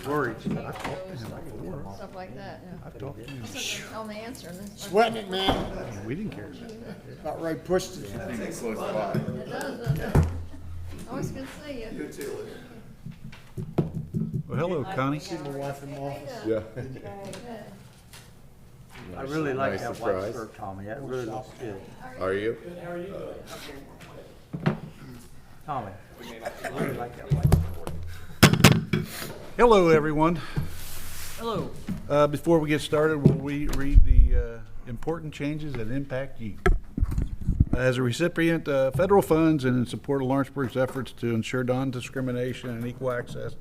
worried. I've talked to him before. Stuff like that, yeah. I've talked to him. Tell them the answer. And then- Sweating it, man. We didn't care. About ready to push it. It does, doesn't it? Always good to see you. You too. Well, hello, Connie. See my wife in the office. Yeah. I really like Nice that white surprise. shirt, Tommy. That really looks good. Are you? Tommy, I really like that white shirt. Hello, everyone. Hello. Before we get started, will we read the important changes that impact you? As a recipient of federal funds and in support of Lawrenceburg's efforts to ensure non-discrimination and equal access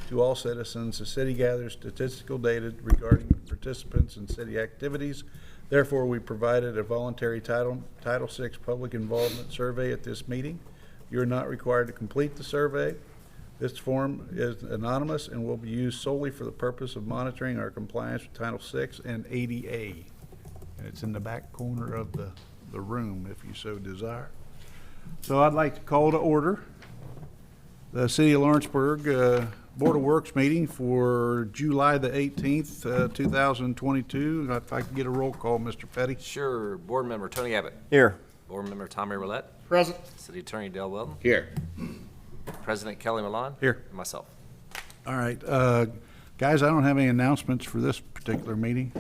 to all citizens, the city gathers statistical data regarding participants in city activities. Therefore, we provided a voluntary Title VI public involvement survey at this meeting. You are not required to complete the survey. This form is anonymous and will be used solely for the purpose of monitoring our compliance with Title VI and ADA. And it's in the back corner of the room if you so desire. So I'd like to call to order the City of Lawrenceburg Board of Works meeting for July the 18th, 2022. If I could get a roll call, Mr. Petty. Sure. Board Member Tony Abbott. Here. Board Member Tommy Roulette. Present. City Attorney Dale Weldon. Here. President Kelly Milan. Here. And myself. All right. Guys, I don't have any announcements for this particular meeting.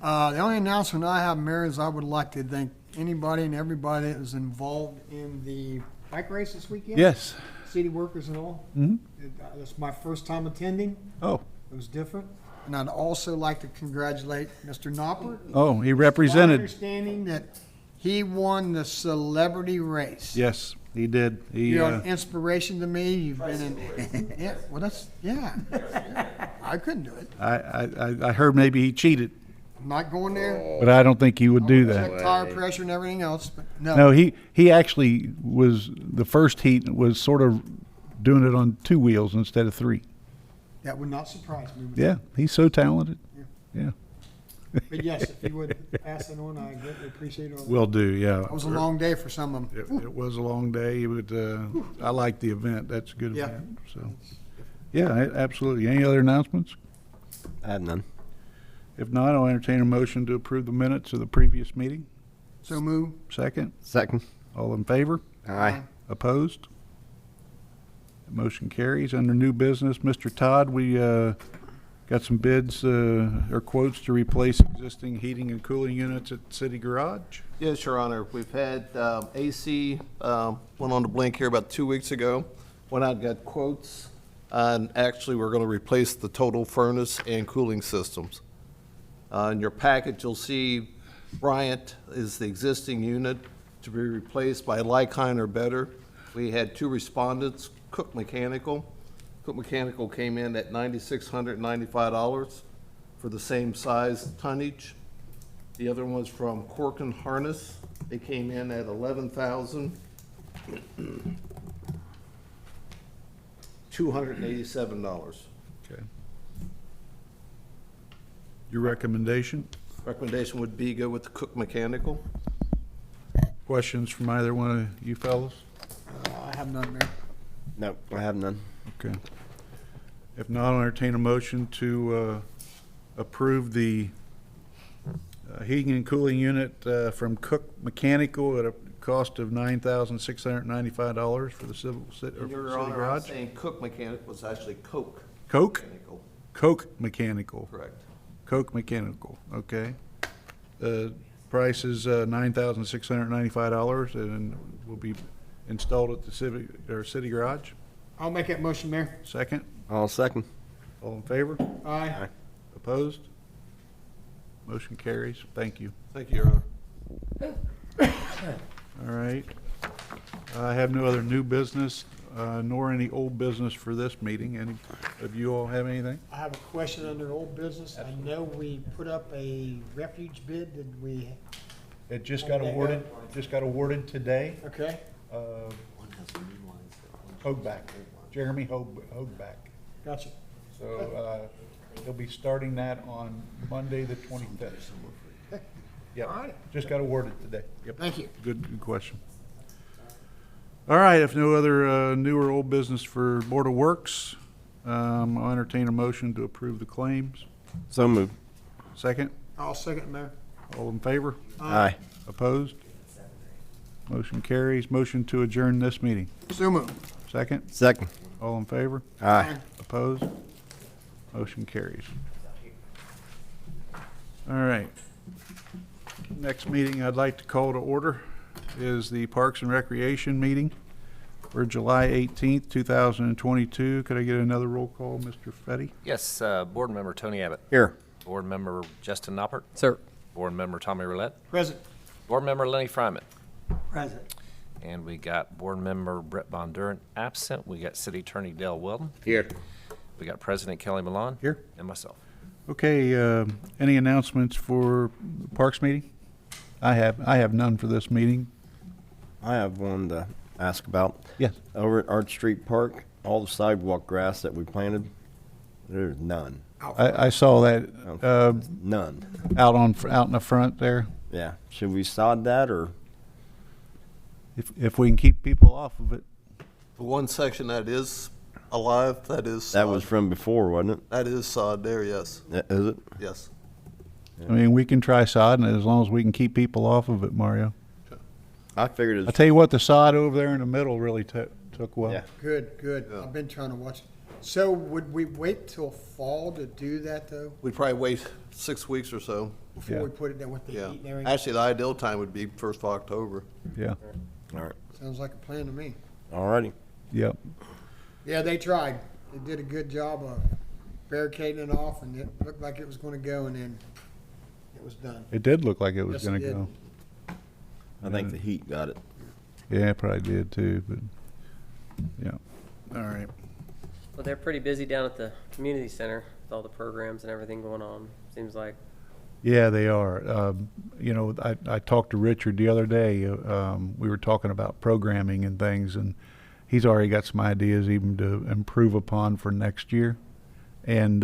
The only announcement I have, Mayor, is I would like to thank anybody and everybody that was involved in the bike race this weekend. Yes. City workers and all. Mhm. That's my first time attending. Oh, It was different. And I'd also like to congratulate Mr. Knopper. oh, he My represented. understanding that he won the celebrity race. Yes, he did. He, You're an inspiration to me. You've been in, yeah, well, yeah. I couldn't do it. I heard maybe he cheated, I'm not going there. but I don't think he would do that. Check tire pressure and everything else, but No, he actually was, the first heat was sort of doing it on 2 wheels instead of 3. That would not surprise me. Yeah, he's so talented. Yeah, But yes, if you would pass it on, I greatly appreciate it. will do, yeah. It was a long day for some of them. It was a long day, but I like the event. That's a good Yeah. event, so. Yeah, absolutely. Any other announcements? I have none. If not, I'll entertain a motion to approve the minutes of the previous meeting. So move. Second, Second. all in favor? Aye. Opposed? Motion carries. Under new business, Mr. Todd, we got some bids or quotes to replace existing heating and cooling units at City Garage. Yes, Your Honor. We've had AC, went on the blink here about 2 weeks ago. Went out and got quotes. And actually, we're going to replace the total furnace and cooling systems. In your package, you'll see Bryant is the existing unit to be replaced by Lycon or better. We had 2 respondents, Cook Mechanical. Cook Mechanical came in at $9,695 for the same size tonnage. The other one was from Corkin Harness. They came in at $11,287. Okay. Your recommendation? Recommendation would be go with the Cook Mechanical. Questions from either one of you fellows? I have none, Mayor. No, I have none. Okay. If not, I'll entertain a motion to approve the heating and cooling unit from Cook Mechanical at a cost of $9,695 for the city Your Honor, I'm garage. saying Cook Mechanical was actually Coke Coke? Mechanical. Coke Mechanical. Correct. Coke Mechanical, okay. The price is $9,695 and will be installed at the city garage. I'll make that motion, Mayor. Second, All second. all in favor? Aye. Opposed? Motion carries. Thank you. Thank you, Your Honor. All right. I have no other new business, nor any old business for this meeting. Any of you all have anything? I have a question under old business. I know we put up a refuge bid. Did we? It just got awarded today. Okay. Hoagback, Jeremy Hoagback. Gotcha. So he'll be starting that on Monday, the 25th. Yep, All right. just got awarded today. Yep. Thank you. Good question. All right, if no other new or old business for Board of Works, I'll entertain a motion to approve the claims. So moved. Second, I'll second, Mayor. all in favor? Aye. Opposed? Motion carries. Motion to adjourn this meeting. So moved. Second, Second. all in favor? Aye. Opposed? Motion carries. All right. Next meeting I'd like to call to order is the Parks and Recreation meeting for July 18th, 2022. Could I get another roll call, Mr. Fetty? Yes, Board Member Tony Abbott. Here. Board Member Justin Noppert. Sir. Board Member Tommy Roulette. Present. Board Member Lenny Fryman. Present. And we got Board Member Brett Bondurant absent. We got City Attorney Dale Weldon. Here. We got President Kelly Malone. Here. And myself. Okay, any announcements for the Parks meeting? I have none for this meeting. I have one to ask about. Yes. Over at Arch Street Park, all the sidewalk grass that we planted, there's none. I saw that None. out in the front there. Yeah. Should we sod that or? If we can keep people off of it. The one section that is alive, that is That sod. was from before, wasn't it? That is sod there, yes, Is it? yes. I mean, we can try sodding it as long as we can keep people off of it, Mario. I figured I it's. tell you what, the sod over there in the middle really took well. Yeah. Good, good. I've been trying to watch. So would we wait till fall to do that, though? We'd probably wait 6 weeks or so, Before Yeah. we put it down with the yeah. heat and everything? Actually, the ideal time would be 1st of October. Yeah. All right. Sounds like a plan to me. All righty. Yep. Yeah, they tried. They did a good job of barricading it off, and it looked like it was gonna go, and then it was done. It did look like it was Yes, gonna it did. go. I think the heat got it. Yeah, it probably did too, but, yeah. All right. Well, they're pretty busy down at the community center with all the programs and everything going on, seems like. Yeah, they are. You know, I talked to Richard the other day. We were talking about programming and things, and he's already got some ideas even to improve upon for next year. And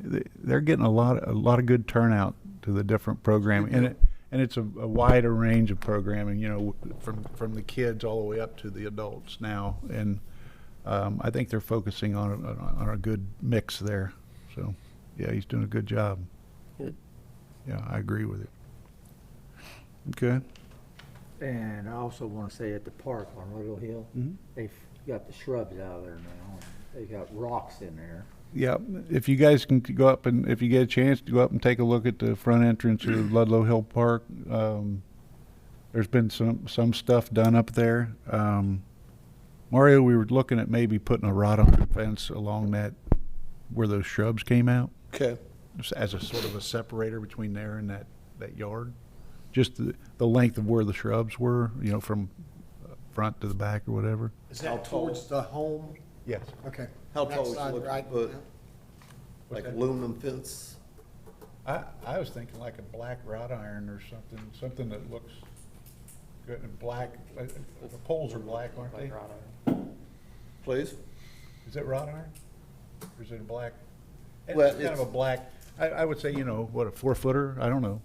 they're getting a lot of good turnout to the different programming, and it's a wider range of programming. You know, from the kids all the way up to the adults now, and I think they're focusing on a good mix there. So, yeah, he's doing a good job. Good. Yeah, I agree with it. Okay. And I also want to say at the park on Little Hill, Mhm. they've got the shrubs out of there now. They got rocks in there. Yeah, if you guys can go up and, if you get a chance, to go up and take a look at the front entrance of Ludlow Hill Park. There's been some stuff done up there. Mario, we were looking at maybe putting a wrought iron fence along that, where those shrubs came out, Okay. just as a sort of a separator between there and that yard. Just the length of where the shrubs were, you know, from front to the back or whatever. Is How that tall? towards the home? Yes. Okay. How That tall is side, it looking right? to put? Yeah. Like that? aluminum fence? I was thinking like a black wrought iron or something that looks good and black. The poles are black, aren't they? Please? Is it wrought iron? Or is it a black? Well, It's kind of a black, I would say, you know, what, a 4-footer? I don't know.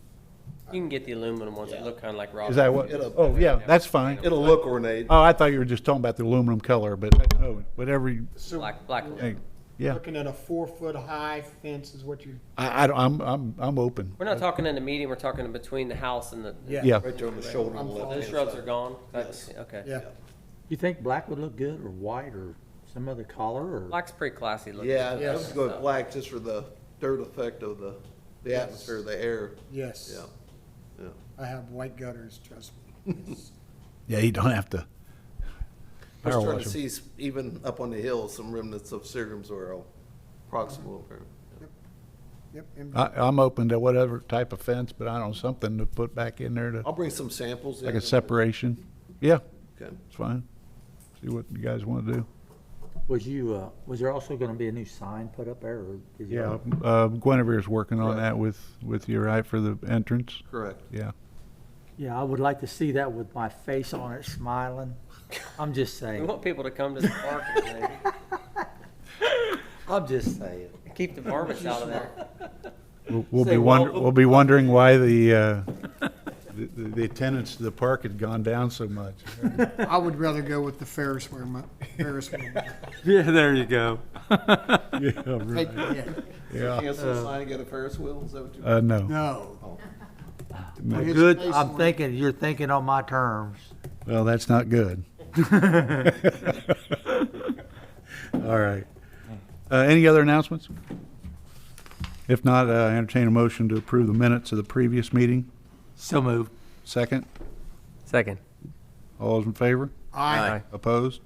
You can get the aluminum ones that look kind of like rock. Is that what? It'll- Oh, yeah, that's fine. It'll look ornate. Oh, I thought you were just talking about the aluminum color, but, oh, whatever you, So Black. hey, yeah. looking at a 4-foot-high fence is what you, I'm open. We're not talking in the median, we're talking in between the house and the. yeah. Yeah. Right there on the shoulder on the I'm left. Those shrubs are gone? Okay. Yeah. You think black would look good, or white, or some other color, or? Black's pretty classy looking. Yeah, I Yes. would go with black just for the dirt effect of the atmosphere, the air. Yes. Yeah. Yeah. I have white gutters, trust me. Yeah, you don't have to I was power trying wash to 'em. see even up on the hill, some remnants of Seagram's oil proximal there. Yep. and- I'm open to whatever type of fence, but I don't know, something to put back in there to, I'll bring some samples. like in. a separation. Yeah, Okay. it's fine. See what you guys want to do. Was there also gonna be a new sign put up there, or? did you- Yeah, Guinevere's working on Right. that with you, right, for the entrance? Correct. Yeah. Yeah, I would like to see that with my face on it, smiling. I'm just We saying. want people to come to the park and I'm just saying. keep the varmints out of there. We'll Say be welcome. we'll be wondering why the the attendance to the park had gone down so much. I would rather go with the Ferris wheel. Yeah, there you go. Yeah, right. Yeah. Yeah. Cancel the sign and get a Ferris wheel, is that what you? No. No. No. Good, I'm thinking, you're thinking on my terms. Well, that's not good. All right. Any other announcements? If not, entertain a motion to approve the minutes of the previous meeting. So moved. Second. Second. All those in favor? Aye. Opposed?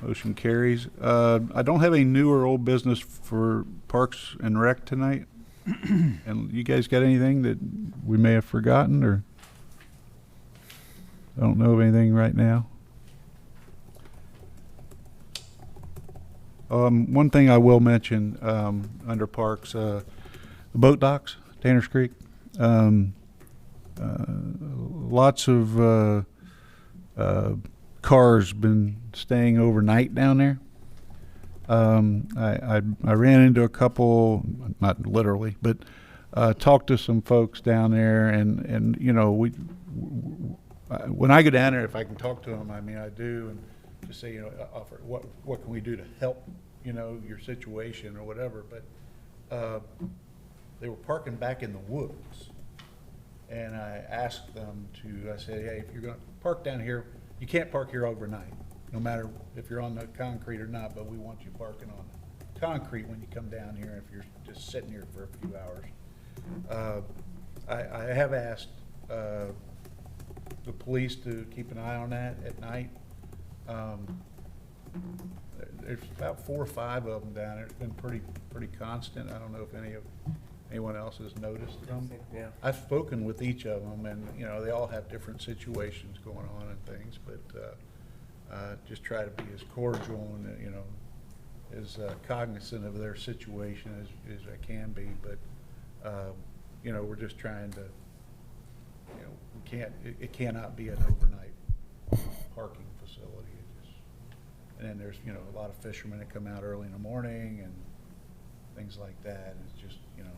Motion carries. I don't have any new or old business for Parks and Rec tonight. And you guys got anything that we may have forgotten, or? I don't know of anything right now. One thing I will mention, under Parks, the boat docks, Tannish Creek. Lots of cars been staying overnight down there. I ran into a couple, not literally, but talked to some folks down there, and you know, when I go down there, if I can talk to them, I mean, I do, and just say, you know, offer what can we do to help, you know, your situation or whatever. But they were parking back in the woods, and I asked them to. I said, hey, if you're going to park down here, you can't park here overnight, no matter if you're on the concrete or not. But we want you parking on the concrete when you come down here. If you're just sitting here for a few hours, I have asked the police to keep an eye on that at night. There's about 4 or 5 of them down there. It's been pretty constant. I don't know if anyone else has noticed them. Yeah. I've spoken with each of them, and you know, they all have different situations going on and things, but just try to be as cordial and you know, as cognizant of their situation as I can be. But you know, we're just trying to. You know, it cannot be an overnight parking facility. And then there's, you know, a lot of fishermen that come out early in the morning and things like that. And it's just, you know.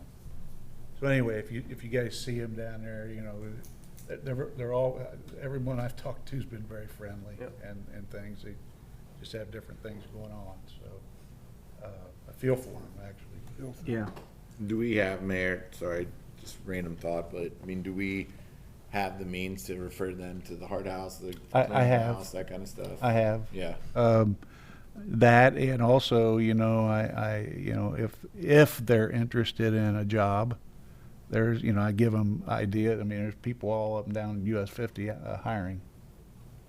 So anyway, if you guys see them down there, you know, they're all, everyone I've talked to has been very friendly. Yep. and things. They just have different things going on. So I feel for them, actually. Yeah. Do we have, Mayor, sorry, just random thought, but I mean, do we have the means to refer them to the Hard House, the I have. House, that kind of stuff? I have. Yeah. That, and also, you know, I you know, if they're interested in a job, there's, you know, I give them idea. I mean, there's people all up and down US 50 hiring.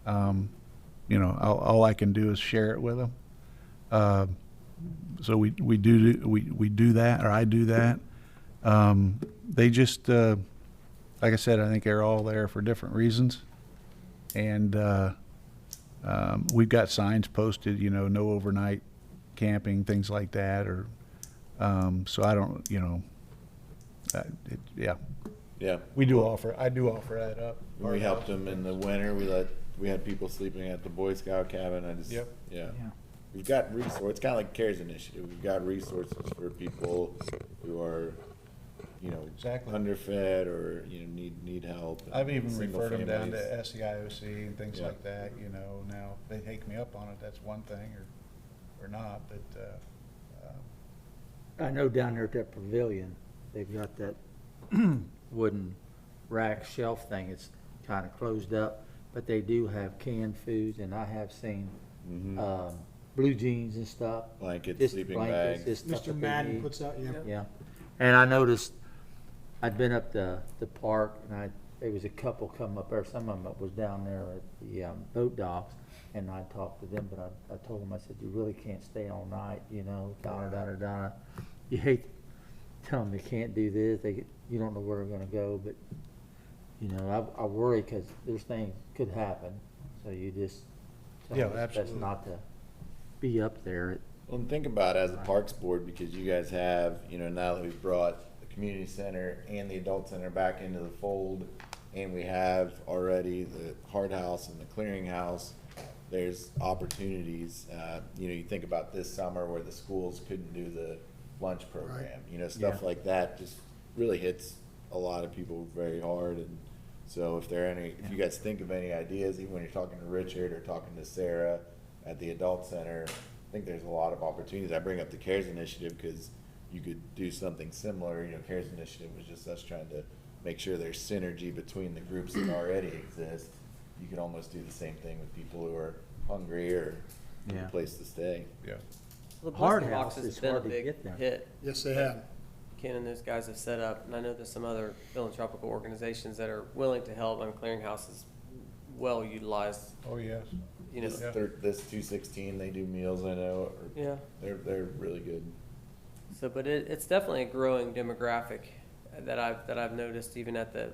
You know, all I can do is share it with them. So we do that, or I do that. They just, like I said, I think they're all there for different reasons, and we've got signs posted, you know, no overnight camping, things like that, or so I don't, you know, yeah, Yeah. I do offer that up. When we helped them in the winter, we had people sleeping at the Boy Scout cabin. Yep. Yeah. Yeah. We've got resources. It's kind of like CARES initiative. We've got resources for people who are, you know, Exactly. underfed or, you know, need help. I've even Single referred them down families. to SEIOC and things Yeah. like that, you know. Now, they take me up on it, that's one thing, or not, but, I know down there at that pavilion, they've got that wooden rack shelf thing. It's kind of closed up, but they do have canned foods, and I have seen blue jeans and stuff. Blankets, Just sleeping blankets, bags. just stuff Mr. that they Madden need. puts out, yeah. Yeah, and I noticed, I'd been up the park, and there was a couple come up there, some of them was down there at the boat docks, and I talked to them, but I told them, I said, you really can't stay all night, you know, Donna. You hate telling them they can't do this, you don't know where they're gonna go, but, you know, I worry, because there's things could happen, so you just tell Yeah, them it's best absolutely. not to be up there. Well, and think about it as a Parks Board, because you guys have, you know, now that we've brought the community center and the adult center back into the fold, and we have already the Hard House and the Clearinghouse, there's opportunities. You know, you think about this summer where the schools couldn't do the lunch program, you know, stuff Yeah. like that just really hits a lot of people very hard. And so if you guys think of any ideas, even when you're talking to Richard or talking to Sarah at the Adult Center, I think there's a lot of opportunities. I bring up the CARES initiative because you could do something similar. You know, CARES initiative was just us trying to make sure there's synergy between the groups that already exist. You could almost do the same thing with people who are hungry or need Yeah. a place to stay. Yeah. Well, the Hard blessing house box has is been a hard to big get there. hit. Yes, they have. Ken and those guys have set up, and I know there's some other philanthropic organizations that are willing to help. Clearinghouse is well utilized, Oh, yes. you know. This 216, they do meals, I know. Yeah. They're really good. So, but it's definitely a growing demographic that I've noticed even at the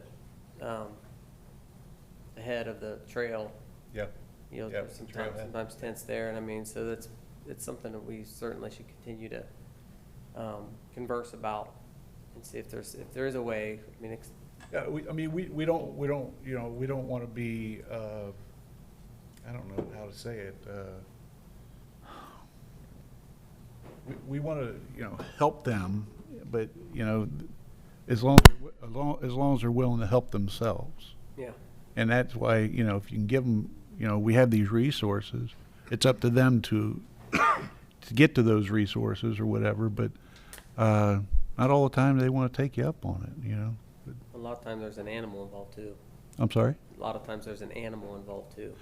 head of the trail. Yeah. You know, Yeah, there's trailhead. sometimes tents there, and I mean, so it's something that we certainly should continue to converse about and see if there is a way. I mean, Yeah, we don't, you know, we don't want to be, I don't know how to say it. We want to, you know, help them, but, you know, as long as they're willing to help themselves. yeah. And that's why, you know, if you can give them, you know, we have these resources, it's up to them to get to those resources or whatever, but not all the time they want to take you up on it, you know. But, A lot of times there's an animal involved too. I'm sorry? A lot of times there's an animal involved too,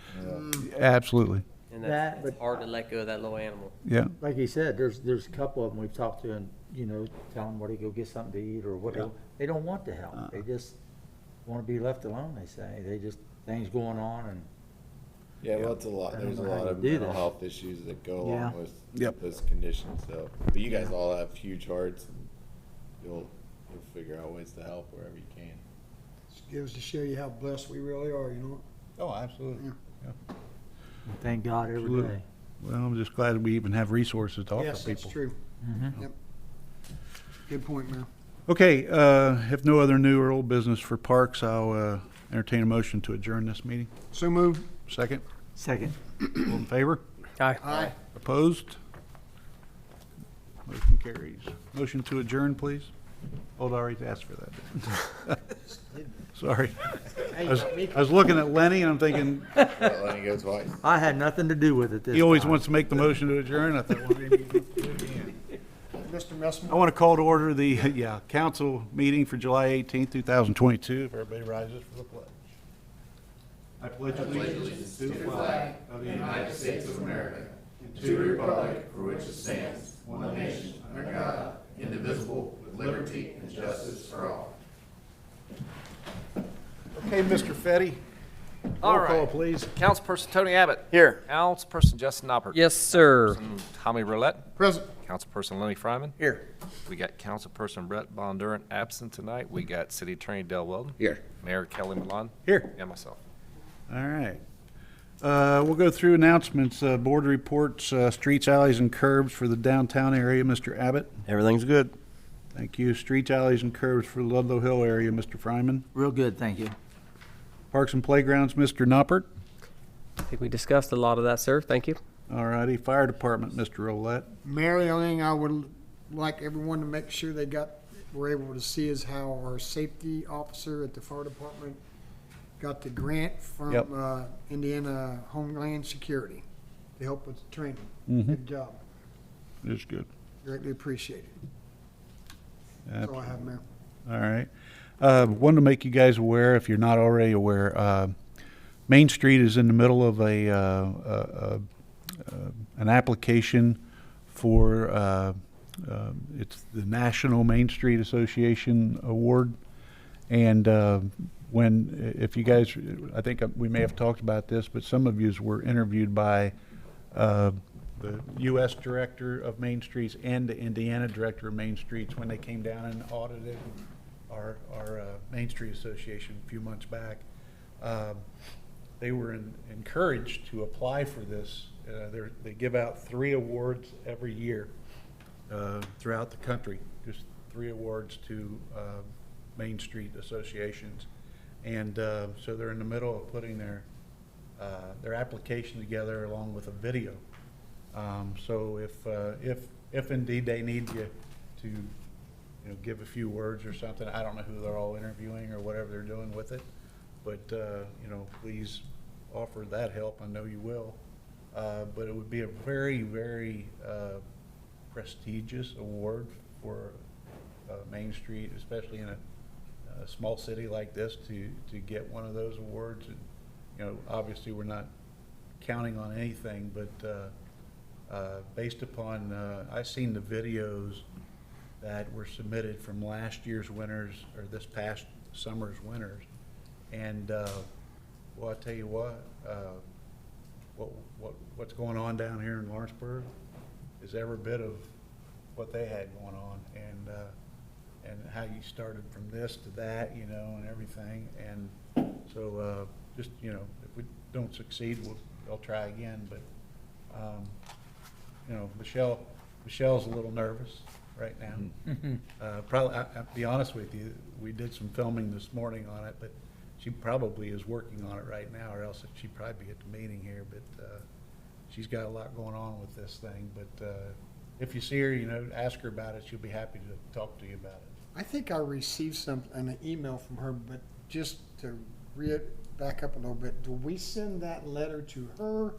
Absolutely, and That, it's but- hard to let go of that little animal. yeah. Like you said, there's a couple of them we've talked to and, you know, tell them where to go get something to eat or what. They don't want to help. They just want to be left alone, they say. They just, things going on and. Yeah, well, it's a lot. I don't There's a know how lot you of do mental that. health issues that go Yeah. along with Yep. those conditions. So, but you guys all have huge hearts, and you'll figure out ways to help wherever you can. Just goes to show you how blessed we really are, you know? Oh, absolutely. Yeah. Thank God every Absolutely. day. Well, I'm just glad we even have resources to offer Yes, that's people. true. Mhm. Yep. Good point, Mayor. Okay, if no other new or old business for parks, I'll entertain a motion to adjourn this meeting. So moved. Second, Second. all in favor? Aye. Opposed? Motion carries. Motion to adjourn, please. Oh, I already asked for that. Sorry. I was looking at Lenny and I'm thinking, Lenny goes twice. I had nothing to do with it this he always time. wants to make the motion to adjourn. I thought, well, maybe he wants to do it again. Mr. Messman. I want to call to order the, council meeting for July 18th, 2022. If everybody rises for the pledge. I pledge allegiance to the flag of the United States of America and to the republic for which it stands, one nation, under God, indivisible, with liberty and justice for all. Okay, Mr. Fetty. All Roll call, right. please. Councilperson Tony Abbott. Here. Councilperson Justin Noppert. Yes, sir. Councilperson Tommy Roulette. Present. Councilperson Lenny Fryman. Here. We got Councilperson Brett Bondurant absent tonight. We got City Attorney Del Weldon. Here. Mayor Kelly Milan. Here. And myself. All right. We'll go through announcements, board reports, streets, alleys, and curbs for the downtown area, Mr. Abbott. Everything's good. Thank you. Streets, alleys, and curbs for the Ludlow Hill area, Mr. Fryman. Real good, thank you. Parks and playgrounds, Mr. Noppert. I think we discussed a lot of that, sir. Thank you. All righty. Fire department, Mr. Roulette. Mayor, the only thing I would like everyone to make sure were able to see is how our safety officer at the fire department got the grant Yep. from Indiana Homeland Security to help with the training. Mhm. Good job. It's good. Greatly appreciated. That's all I have, Mayor. All right. Wanted to make you guys aware, if you're not already aware, Main Street is in the middle of an application for, it's the National Main Street Association Award. And if you guys, I think we may have talked about this, but some of yous were interviewed by the U.S. Director of Main Streets and the Indiana Director of Main Streets when they came down and audited our Main Street Association a few months back. They were encouraged to apply for this. They give out 3 awards every year throughout the country, just 3 awards to Main Street associations. And so they're in the middle of putting their application together along with a video. So if indeed they need you to give a few words or something. I don't know who they're all interviewing or whatever they're doing with it, but, please offer that help. I know you will. But it would be a very, very prestigious award for Main Street, especially in a small city like this, to get one of those awards. And, obviously, we're not counting on anything, but based upon, I've seen the videos that were submitted from last year's winners, or this past summer's winners, and well, I tell you what's going on down here in Lawrenceburg is every bit of what they had going on, and how you started from this to that, and everything. And so, just, if we don't succeed, I'll try again. But, Michelle's a little nervous right now. Probably, I'll be honest with you, we did some filming this morning on it, but she probably is working on it right now, or else she'd probably be at the meeting here. But she's got a lot going on with this thing. But if you see her, ask her about it. She'll be happy to talk to you about it. I think I received an email from her, but just to back up a little bit, do we send that letter to her,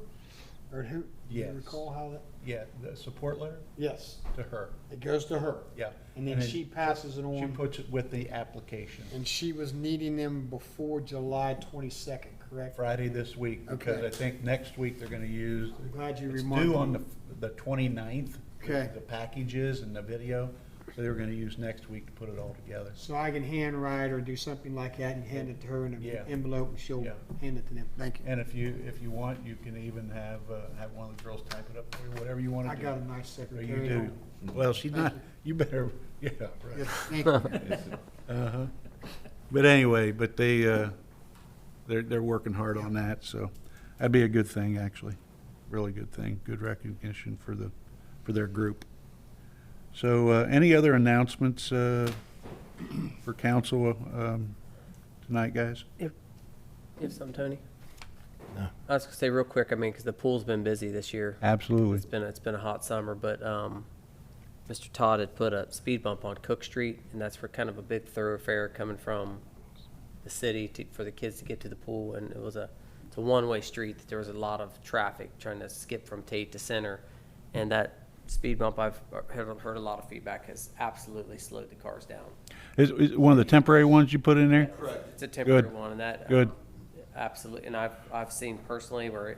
or who? Do Yes. you recall how that? Yeah, the support letter Yes, to her. it goes to her. Yeah. And then she passes it She on, puts it with the application. and she was needing them before July 22nd, correct? Friday this week, because Okay. I think next week they're gonna use. I'm glad you it's reminded due on me. the 29th. Okay. The packages and the video, so they were gonna use next week to put it all together. So I can handwrite or do something like that and hand it to her in Yeah. an envelope, and she'll Yeah. hand it to them. Thank you. And if you want, you can even have one of the girls type it up for you, whatever you wanna I do. got a nice Or secretary. you at do. home. Well, she's Thank not, you. you better, yeah, Yeah, right. thank you. Uh-huh. But anyway, they're working hard on that, so that'd be a good thing, actually. Really good thing, good recognition for their group. So, any other announcements, for council, tonight, guys? You have something, Tony? No. I was gonna say real quick, because the pool's been busy this year. Absolutely. It's been a hot summer, but Mr. Todd had put a speed bump on Cook Street, and that's for kind of a big thoroughfare coming from the city for the kids to get to the pool. And it's a one-way street. There was a lot of traffic trying to skip from Tate to Center, and that speed bump, I've heard a lot of feedback, has absolutely slowed the cars down. Is one of the temporary ones you put in there? Correct. It's a temporary Good. one, and that Good. absolutely. And I've seen personally where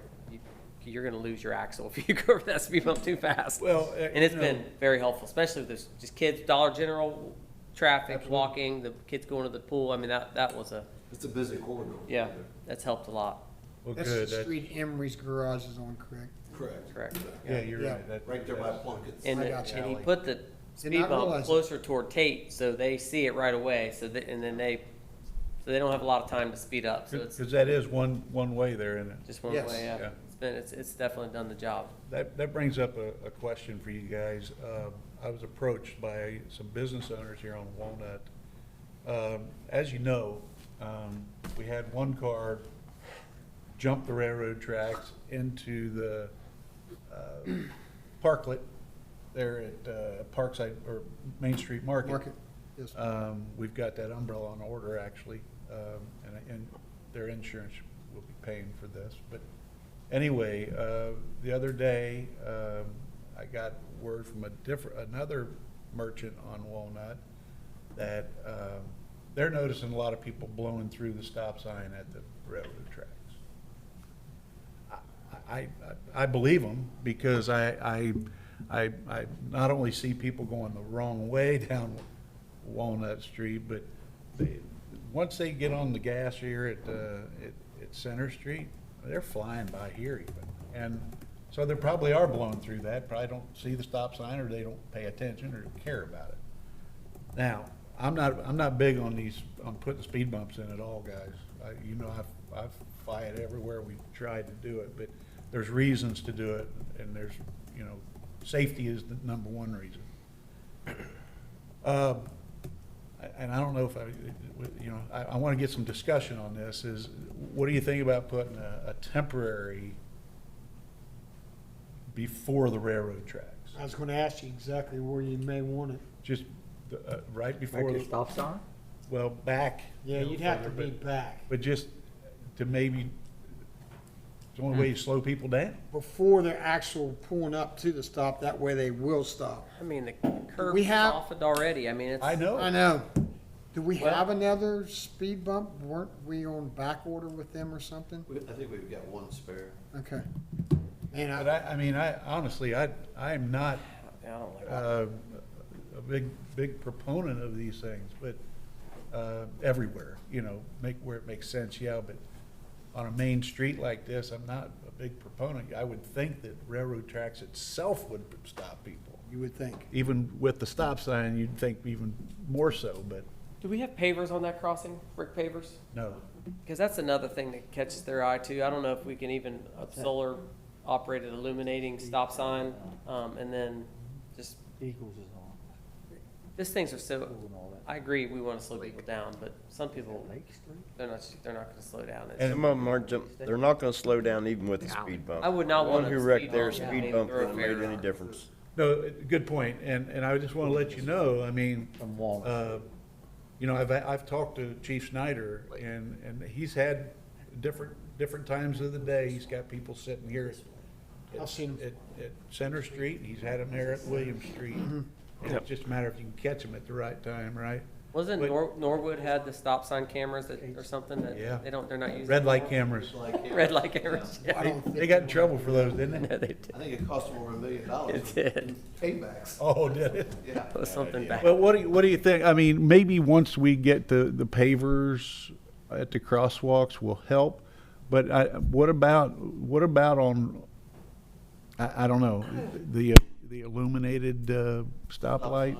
you're going to lose your axle if you go over that speed bump too fast. Well, and it's been very helpful, especially with this just kids, Dollar General, traffic, Absolutely. walking, the kids going to the pool. I mean, that was It's a busy corridor. yeah, that's helped a lot. Well, That's good. the street Emery's garage is on, correct? Correct. Correct. Yeah, you're Yeah. right. That- Right there by Plunkett's. And, I got you. and he put the speed not bump realize it. closer toward Tate, so they see it right away. So they don't have a lot of time to speed up. So it's Because that is one way there, isn't it? just one Yes. way. Yeah. It's definitely done the job. That brings up a question for you guys. I was approached by some business owners here on Walnut. As you know, we had one car jump the railroad tracks into the parklet there at Parkside, or Main Street Market. Market, yes. We've got that umbrella on order, actually, and their insurance will be paying for this. But anyway, the other day, I got word from another merchant on Walnut that they're noticing a lot of people blowing through the stop sign at the railroad tracks. I believe them, because I not only see people going the wrong way down Walnut Street, but once they get on the gas here at Center Street, they're flying by here even. And so they probably are blowing through that, probably don't see the stop sign, or they don't pay attention or care about it. Now, I'm not big on putting speed bumps in at all, guys. I've fight everywhere we've tried to do it, but there's reasons to do it, and there's, safety is the number one reason. And I don't know if I want to get some discussion on this, what do you think about putting a temporary before the railroad tracks? I was gonna ask you exactly where you may want it. Just right Like before, your stop sign? well, back. Yeah, a little you'd have to further, be but- back. But just to maybe, it's the only way you slow people down. Before they're actual pulling up to the stop, that way they will stop. I mean, the curb We is have- softened already. I mean, it's. I know. I know. Do we Well- have another speed bump? Weren't we on back order with them or something? I think we've got one spare. Okay. And But I mean, honestly, I'm not I don't like a big proponent of these things, but everywhere, where it makes sense, yeah, but on a main street like this, I'm not a big proponent. I would think that railroad tracks itself would stop people. you would think. Even with the stop sign, you'd think even more so, but Do we have pavers on that crossing, brick pavers? no. Because that's another thing that catches their eye too. I don't know if we can even, a solar operated illuminating stop sign, and then just, Eagles is on. these things are so, And all that. I agree, we want to slow people down, but some people, Lake Street? they're not going to slow down. It's- And- Some of them aren't, they're not gonna slow down even with the speed bump. I would not The want one a who wrecked speed their bump on speed main bump wouldn't have made thoroughfare. any difference. No, good point, and I just want to let you know, I mean, From Walnut. I've talked to Chief Snyder, and he's had different times of the day, he's got people sitting here I've seen him. at Center Street, he's had them there at William Street. And it's just a matter if you can catch them at the right time, right? Wasn't But- Norwood had the stop sign cameras that, or something that Yeah. they're not using? Red light anymore? cameras, Red light cameras, I yeah. don't think they got in trouble for those, didn't No, they? they did. I think it cost them over $1 million. It did. Paybacks. Oh, did it? Yeah. It was something bad. Well, what do you think? I mean, maybe once we get the pavers at the crosswalks will help, but what about on, I don't know, the illuminated stoplight?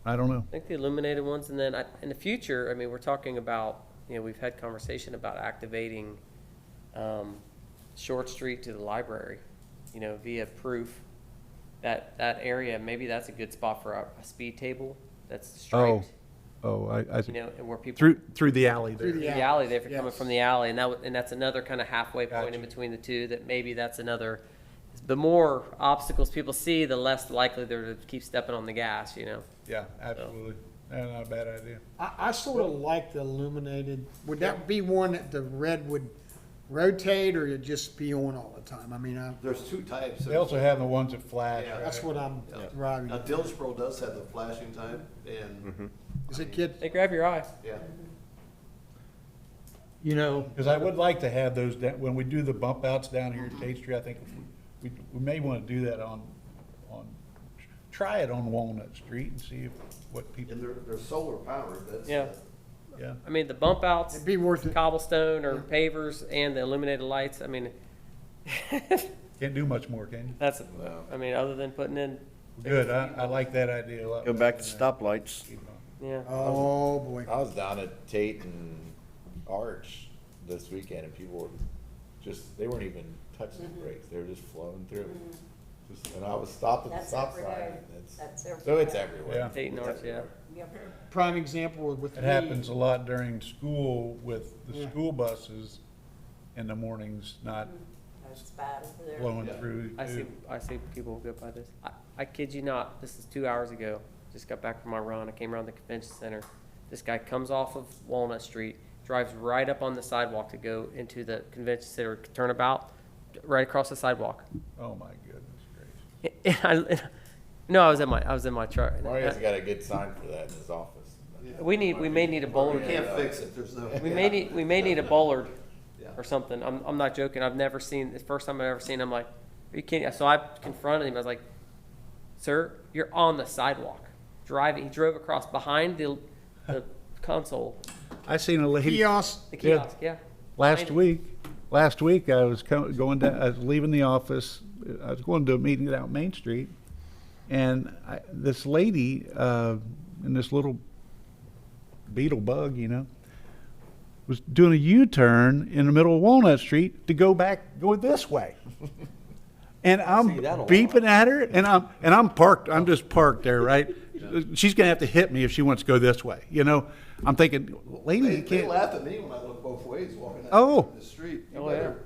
I don't know. I think the illuminated ones, and then in the future, I mean, we're talking about, we've had conversation about activating Short Street to the library, via proof. That area, maybe that's a good spot for a speed table that's striped, I see. and where people. Through the alley there. Through The alley, if you're coming Yes. from the alley, and that's another kind of halfway point in Gotcha. between the two, that maybe that's another, the more obstacles people see, the less likely they're to keep stepping on the gas, Yeah, absolutely. Not a bad idea. I sort of like the illuminated. Would that be one that the red would rotate or it'd just be on all the time? I mean, There's two types. They also have the ones that flash. Yeah. that's what I'm driving. Now, Dillsboro does have the flashing type, and, Is it get, They grab your eye. yeah. Because I would like to have those, when we do the bump outs down here at Tate Street, I think we may want to do that try it on Walnut Street and see what people, And they're solar powered, that's. Yeah. yeah. I mean, the bump outs, it'd be worth it. cobblestone or pavers and the illuminated lights, I mean, Can't do much more, can you? that's, I mean, other than putting in. Good, I like that idea a lot. Go better back to than that. stoplights. Yeah. Oh, boy. I was down at Tate and Arch this weekend, and people were they weren't even touching the brakes, they were just flowing through. And I was stopped at the That's stop every sign. day. It's- That's So everywhere. it's everywhere. Yeah. Tate and It's Arch, yeah. everywhere. Prime example with It me. happens a lot during school with the Yeah. school buses in the mornings not That's bad over there. blowing Yeah. through. I see people go by this. I kid you not, this is 2 hours ago. Just got back from my run. I came around the convention center. This guy comes off of Walnut Street, drives right up on the sidewalk to go into the convention center, turnabout, right across the sidewalk. Oh, my goodness gracious. No, I was in my truck. Mario's got a good sign for that in his office. We may need a We bowler. can't fix it, there's no. We may need a bollard Yeah. or something. I'm not joking. I've never seen, the first time I've ever seen, I'm like, are you kidding? So I confronted him. I was like, sir, you're on the sidewalk. Driving. He drove across behind the console, I seen a lady. Kiosk, the Yeah. kiosk, yeah. Last week, I was going down, I was leaving the office, I was going to a meeting out Main Street, and this lady, in this little beetle bug, was doing a U-turn in the middle of Walnut Street to go this way. And I'm See that a lot. beeping at her, and I'm parked, I'm just parked there, right? She's gonna have to hit me if she wants to go this way, I'm thinking, lady, They you can't. laugh at me when I look both ways walking Oh. down the street. You Oh, yeah. better-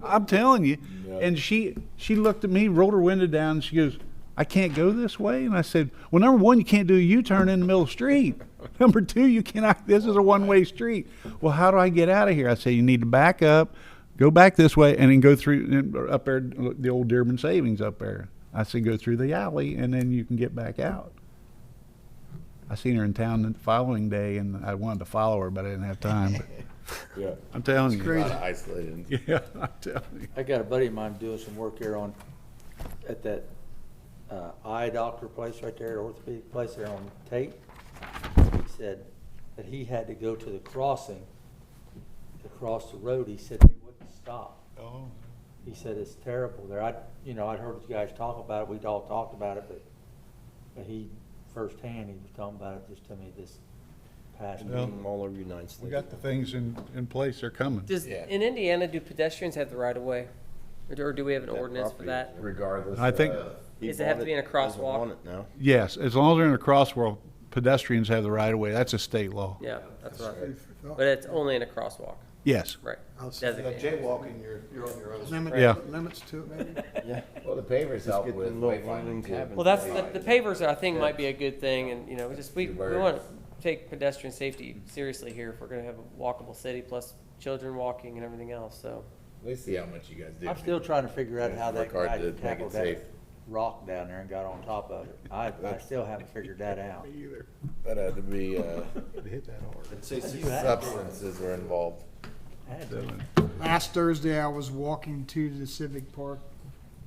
I'm telling you. Yeah. And she looked at me, rolled her window down, and she goes, I can't go this way? And I said, well, number one, you can't do a U-turn in the middle of the street. Number two, you cannot, this is a one-way street. Well, how do I get out of here? I said, you need to back up, go back this way, and then go through, up there, the old Dearborn Savings up there. I said, go through the alley, and then you can get back out. I seen her in town the following day, and I wanted to follow her, but I didn't have time. But Yeah. I'm telling you. A lot of isolated. Yeah, I'm telling you. I got a buddy of mine doing some work here at that eye doctor place right there, orthopedic place there on Tate. He said that he had to go to the crossing to cross the road. He said they wouldn't stop. Oh. He said it's terrible there. I'd heard you guys talk about it. We'd all talked about it, but he firsthand, he was talking about it just to me this past week. Well, All over the United States. We got the things in place, they're coming. Does, Yeah. in Indiana, do pedestrians have the right of way? Or do we have an ordinance for that? Regardless. I think- Does it have to be in a Doesn't crosswalk? want it now. Yes, as long as they're in a crosswalk, pedestrians have the right of way. That's a state law. Yeah, that's right. But it's only in a crosswalk, Yes. right? Outside. Designated. Jaywalking, you're on your own. Yeah. Limits to it, maybe? Yeah. Well, the pavers help get with them little wayfinding rolling too. cabins. Well, that's, the pavers, I think, might be a good thing, and, we want to take pedestrian safety seriously here if we're gonna have a walkable city, plus children walking and everything else, so. Let's see how much you guys do. I'm still trying to figure out how that Work hard guy to make it tackled safe. that rock down there and got on top of it. I still haven't figured that out. That had to be, Hit that hard. I'd say substances were involved. Had to. Last Thursday, I was walking to the Civic Park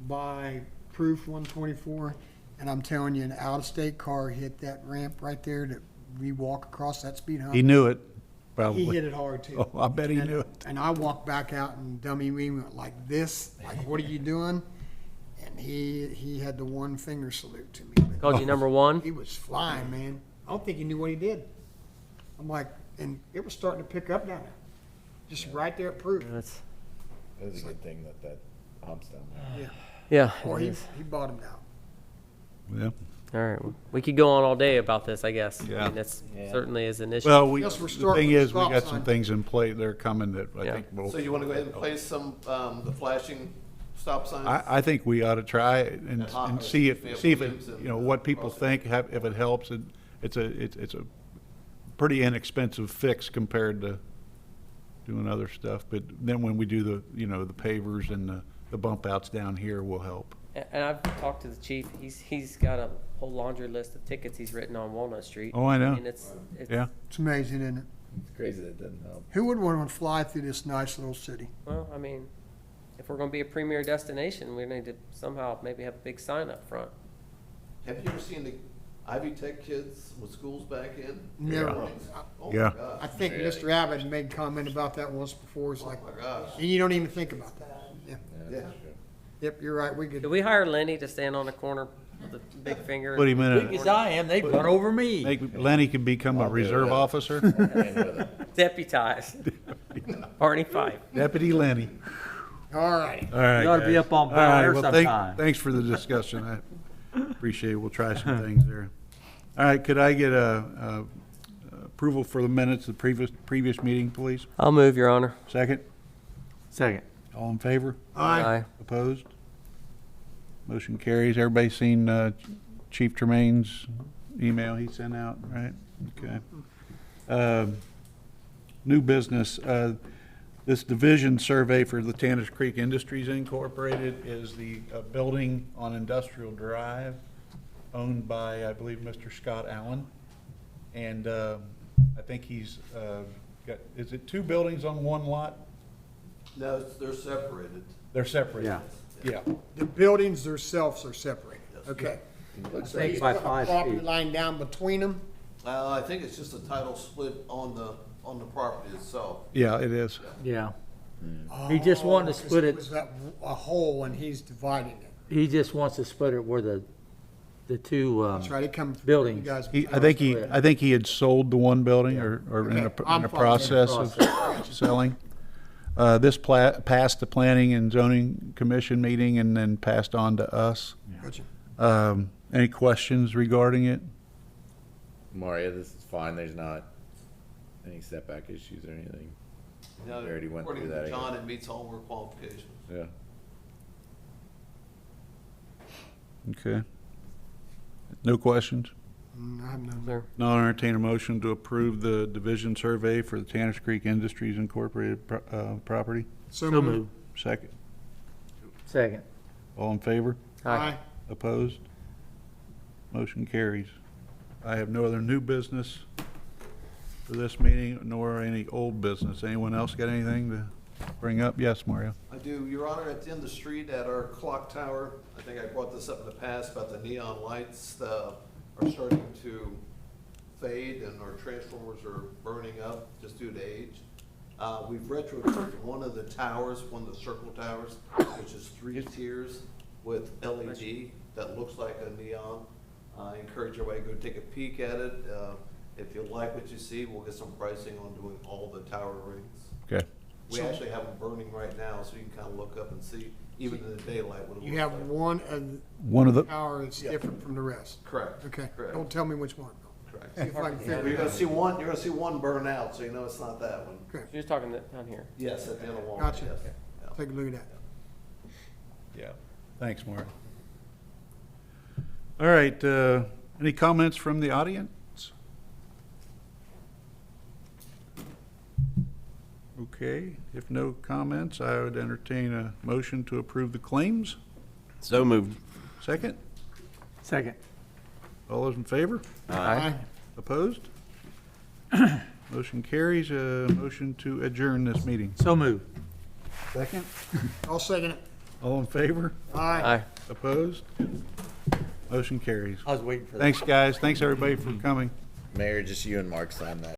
by Proof 124, and I'm telling you, an out-of-state car hit that ramp right there that we walk across that speed hump. He knew it, He probably. hit it hard too. Oh, I bet he And- knew it. And I walked back out and dummy me went like this, like, what are you doing? And he had the one finger salute to me. Called you number one? He was flying, man. I don't think he knew what he did. I'm like, and it was starting to pick up down there. Just right there at Proof. That's, It was a good thing that hump's down there. yeah. Or it he is. bottomed out. Yeah. All right, well, we could go on all day about this, I guess. I Yeah. mean, that's certainly is an issue. Well, Yes, we're the starting thing with is, the we stop got some sign. things in play that are coming that I Yeah. think will. So you want to go ahead and place some, the flashing stop signs? I think we ought to try it and see if it, Williams and, what people Crossing. think, if it helps. It's a pretty inexpensive fix compared to doing other stuff. But then when we do the pavers and the bump outs down here will help. And I've talked to the chief. He's got a whole laundry list of tickets he's written on Walnut Street. Oh, I know. And it's Yeah. It's amazing, isn't it? It's crazy that doesn't help. Who would want to fly through this nice little city? Well, I mean, if we're going to be a premier destination, we need to somehow maybe have a big sign up front. Have you ever seen the Ivy Tech kids with schools back in? Never. Oh my Yeah. gosh. I think Mr. Abbott made comment about that once before. It's like, Oh my gosh. and you don't even think about that. Yeah. Yeah. Yep, you're right. We Did could. we hire Lenny to stand on the corner with a big finger? Put him in Big as a, I am, they'd run over me. make Lenny can become a I'll do reserve that. officer. Deputized. Barney Fife. Deputy Lenny. All right. All right. You ought to be guys. up on All right, Bel Air well, sometime. Thanks for the discussion. I appreciate it. We'll try some things there. All right, could I get a approval for the minutes of the previous meeting, please? I'll move, Your Honor. Second? Second. All in favor? Aye. Opposed? Motion carries. Everybody seen Chief Tremaine's email he sent out, right? Okay. New business. This division survey for the Tannish Creek Industries Incorporated is the building on Industrial Drive owned by, I believe, Mr. Scott Allen. And I think he's got, is it 2 buildings on one lot? No, they're separated. They're separate. Yeah. Yeah. The buildings themselves are separated. Okay. Looks Eight like, by Put a 5 property feet. line down between them. I think it's just a title split on the property itself. Yeah, it is. Yeah. He just wanted to split It was it, that a hole and he's dividing it. he just wants to split it where the two, That's right. It comes. buildings. You guys. I think he had sold the one building or in Okay, a I'm process of selling. This passed the Planning and Zoning Commission meeting and then passed on to us. Gotcha. Any questions regarding it? Maria, this is fine. There's not any setback issues or anything. No, We already went according through to that, I John, guess. it meets all our qualifications. Yeah. Okay. No questions? I have no. Sir. Now I'll entertain a motion to approve the division survey for the Tannish Creek Industries Incorporated property. So So moved. moved. Second. Second. All in favor? Aye. Opposed? Motion carries. I have no other new business for this meeting, nor any old business. Anyone else got anything to bring up? Yes, Mario? I do, Your Honor, at the end of the street at our clock tower, I think I brought this up in the past about the neon lights, are starting to fade and our transformers are burning up just due to age. We've retrofitted one of the towers, one of the circle towers, which is 3 tiers with LED that looks like a neon. I encourage everybody to go take a peek at it. If you like what you see, we'll get some pricing on doing all the tower rings. Okay. We actually have them burning right now, so you can kind of look up and see, even in the daylight, what it looks like. You have one One of the, tower that's different from the rest. Correct. Okay, Correct. don't tell me which one. Correct. See if I can figure You're it gonna out. see one, you're gonna see one burn out, so you know it's not that one. Okay, You're just talking down here. Yes, at the end of Walmart, Gotcha. yes. Yeah. take a look at that. Yeah. thanks, Mario. All right, any comments from the audience? Okay, if no comments, I would entertain a motion to approve the claims. So moved. Second? Second. All those in favor? Aye. Opposed? Motion carries. Motion to adjourn this meeting. So moved. Second? I'll second it. All in favor? Aye. Opposed? Motion carries. I was waiting for that. Thanks, guys. Thanks, everybody, for coming. Mayor, just you and Mark sign that.